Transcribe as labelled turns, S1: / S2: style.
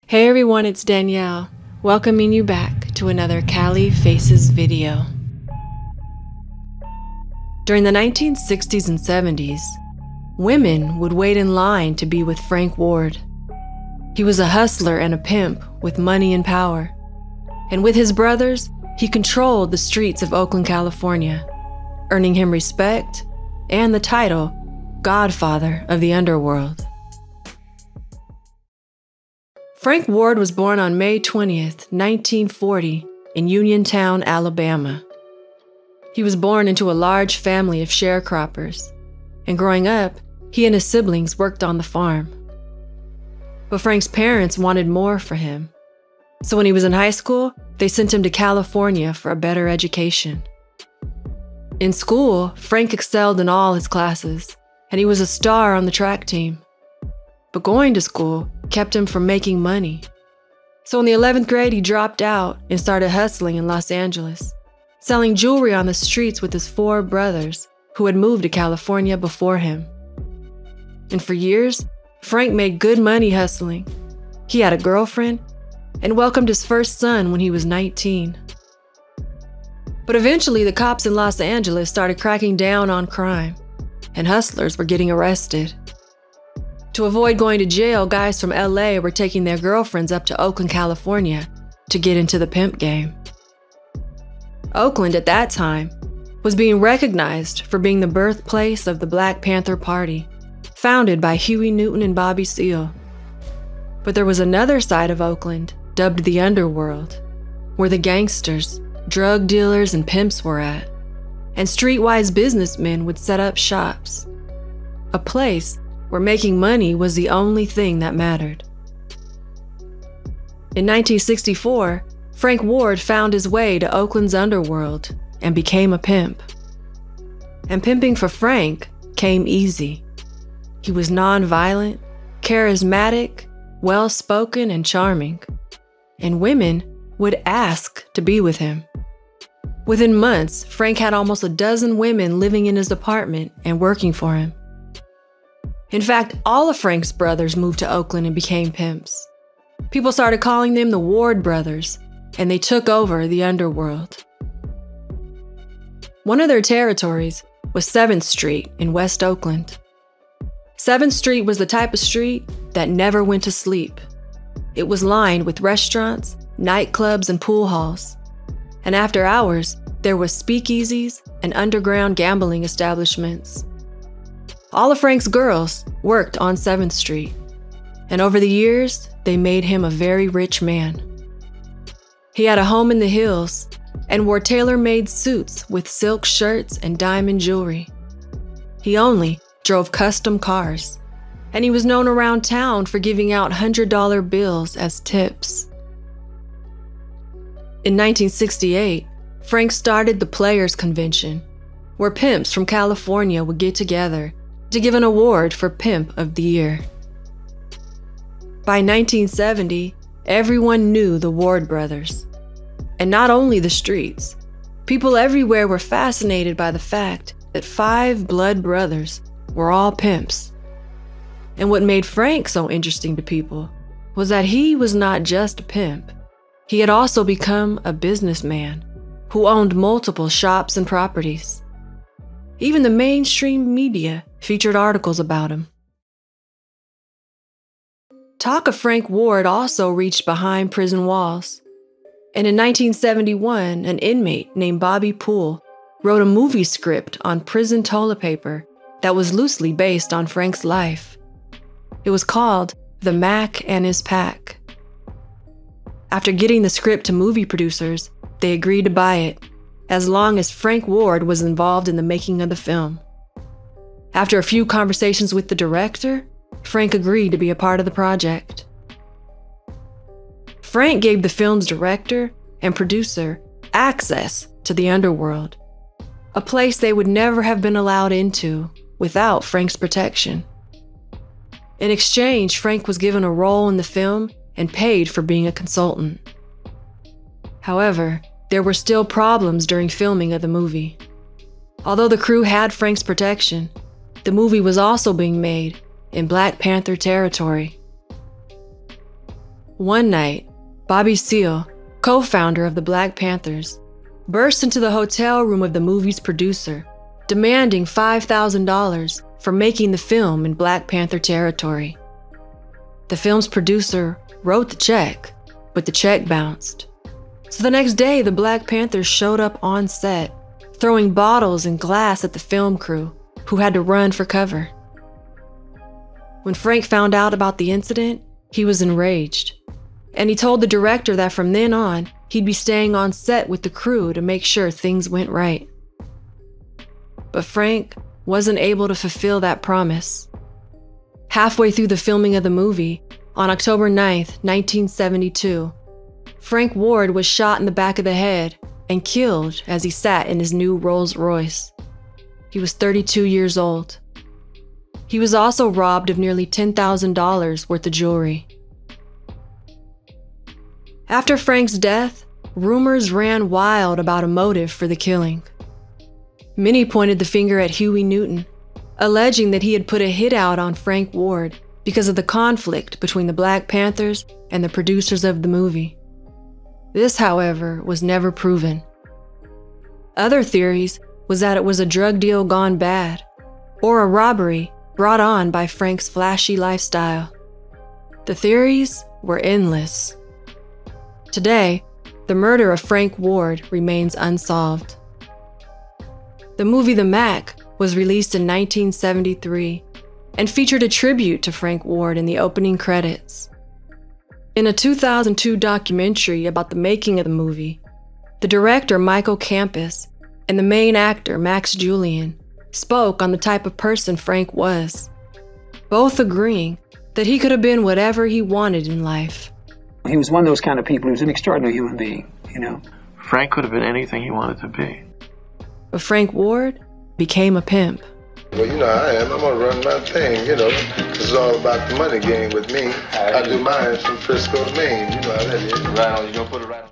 S1: Hey everyone, it's Danielle, welcoming you back to another CaliFaces video. During the 1960s and 70s, women would wait in line to be with Frank Ward. He was a hustler and a pimp with money and power. And with his brothers, he controlled the streets of Oakland, California, earning him respect and the title Godfather of the Underworld. Frank Ward was born on May 20th, 1940, in Uniontown, Alabama. He was born into a large family of sharecroppers, and growing up, he and his siblings worked on the farm. But Frank's parents wanted more for him, so when he was in high school, they sent him to California for a better education. In school, Frank excelled in all his classes, and he was a star on the track team. But going to school kept him from making money. So in the 11th grade, he dropped out and started hustling in Los Angeles, selling jewelry on the streets with his 4 brothers who had moved to California before him. And for years, Frank made good money hustling. He had a girlfriend and welcomed his first son when he was 19. But eventually, the cops in Los Angeles started cracking down on crime, and hustlers were getting arrested. To avoid going to jail, guys from LA were taking their girlfriends up to Oakland, California to get into the pimp game. Oakland at that time was being recognized for being the birthplace of the Black Panther Party, founded by Huey Newton and Bobby Seale. But there was another side of Oakland, dubbed the Underworld, where the gangsters, drug dealers, and pimps were at, and streetwise businessmen would set up shops. A place where making money was the only thing that mattered. In 1964, Frank Ward found his way to Oakland's underworld and became a pimp. And pimping for Frank came easy. He was non-violent, charismatic, well-spoken, and charming. And women would ask to be with him. Within months, Frank had almost a dozen women living in his apartment and working for him. In fact, all of Frank's brothers moved to Oakland and became pimps. People started calling them the Ward brothers, and they took over the underworld. One of their territories was 7th Street in West Oakland. 7th Street was the type of street that never went to sleep. It was lined with restaurants, nightclubs, and pool halls. And after hours, there was speakeasies and underground gambling establishments. All of Frank's girls worked on 7th Street, and over the years, they made him a very rich man. He had a home in the hills and wore tailor-made suits with silk shirts and diamond jewelry. He only drove custom cars, and he was known around town for giving out $100 bills as tips. In 1968, Frank started the Players Convention, where pimps from California would get together to give an award for Pimp of the Year. By 1970, everyone knew the Ward brothers. And not only the streets, people everywhere were fascinated by the fact that 5 blood brothers were all pimps. And what made Frank so interesting to people was that he was not just a pimp. He had also become a businessman who owned multiple shops and properties. Even the mainstream media featured articles about him. Talk of Frank Ward also reached behind prison walls. And in 1971, an inmate named Bobby Poole wrote a movie script on prison toilet paper that was loosely based on Frank's life. It was called The Mac and His Pack. After getting the script to movie producers, they agreed to buy it, as long as Frank Ward was involved in the making of the film. After a few conversations with the director, Frank agreed to be a part of the project. Frank gave the film's director and producer access to the underworld, a place they would never have been allowed into without Frank's protection. In exchange, Frank was given a role in the film and paid for being a consultant. However, there were still problems during filming of the movie. Although the crew had Frank's protection, the movie was also being made in Black Panther territory. One night, Bobby Seale, co-founder of the Black Panthers, burst into the hotel room of the movie's producer, demanding $5,000 for making the film in Black Panther territory. The film's producer wrote the check, but the check bounced. So the next day, the Black Panthers showed up on set, throwing bottles and glass at the film crew, who had to run for cover. When Frank found out about the incident, he was enraged, and he told the director that from then on, he'd be staying on set with the crew to make sure things went right. But Frank wasn't able to fulfill that promise. Halfway through the filming of the movie, on October 9th, 1972, Frank Ward was shot in the back of the head and killed as he sat in his new Rolls-Royce. He was 32 years old. He was also robbed of nearly $10,000 worth of jewelry. After Frank's death, rumors ran wild about a motive for the killing. Many pointed the finger at Huey Newton, alleging that he had put a hit out on Frank Ward because of the conflict between the Black Panthers and the producers of the movie. This, however, was never proven. Other theories was that it was a drug deal gone bad, or a robbery brought on by Frank's flashy lifestyle. The theories were endless. Today, the murder of Frank Ward remains unsolved. The movie The Mac was released in 1973 and featured a tribute to Frank Ward in the opening credits. In a 2002 documentary about the making of the movie, the director Michael Campus and the main actor Max Julian spoke on the type of person Frank was, both agreeing that he could have been whatever he wanted in life.
S2: He was one of those kind of people. He was an extraordinary human being, you know.
S3: Frank could have been anything he wanted to be.
S1: But Frank Ward became a pimp.
S4: Well, you know I am. I'm gonna run my thing, you know. It's all about the money game with me. I do mine from Frisco to Maine. You know how that is.
S3: Right on. You gonna put it right on.